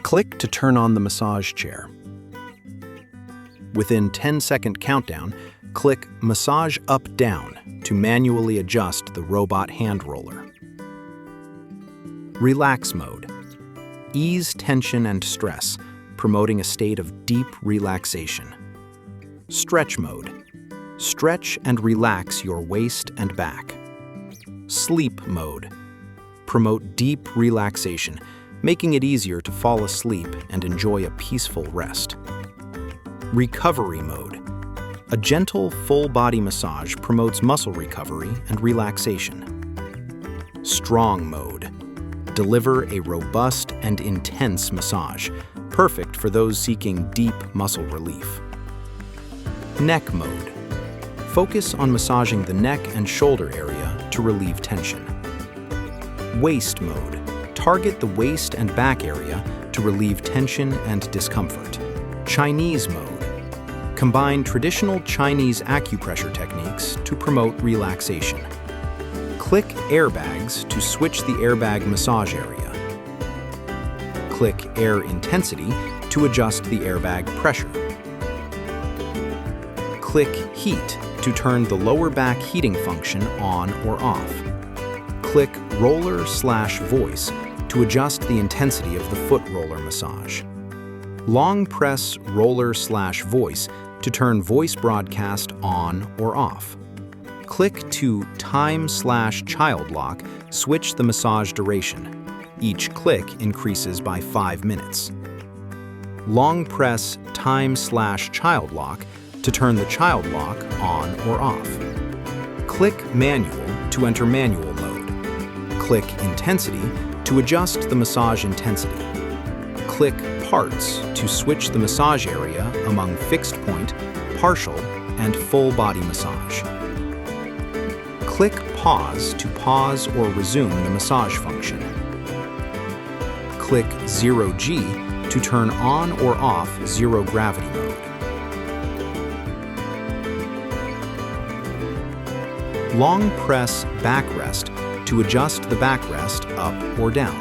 Click to turn on the massage chair. Within 10-second countdown, click Massage Up-Down to manually adjust the robot hand roller. Relax mode. Ease tension and stress, promoting a state of deep relaxation. Stretch mode. Stretch and relax your waist and back. Sleep mode. Promote deep relaxation, making it easier to fall asleep and enjoy a peaceful rest. Recovery mode. A gentle, full-body massage promotes muscle recovery and relaxation. Strong mode. Deliver a robust and intense massage, perfect for those seeking deep muscle relief. Neck mode. Focus on massaging the neck and shoulder area to relieve tension. Waist mode. Target the waist and back area to relieve tension and discomfort. Chinese mode. Combine traditional Chinese acupressure techniques to promote relaxation. Click airbags to switch the airbag massage area. Click air intensity to adjust the airbag pressure. Click heat to turn the lower back heating function on or off. Click roller/voice to adjust the intensity of the foot roller massage. Long press roller/voice to turn voice broadcast on or off. Click to time/child lock, switch the massage duration. Each click increases by 5 minutes. Long press time/child lock to turn the child lock on or off. Click manual to enter manual mode. Click intensity to adjust the massage intensity. Click parts to switch the massage area among fixed point, partial, and full body massage. Click pause to pause or resume the massage function. Click 0G to turn on or off zero gravity mode. Long press backrest to adjust the backrest up or down.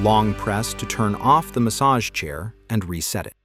Long press to turn off the massage chair and reset it.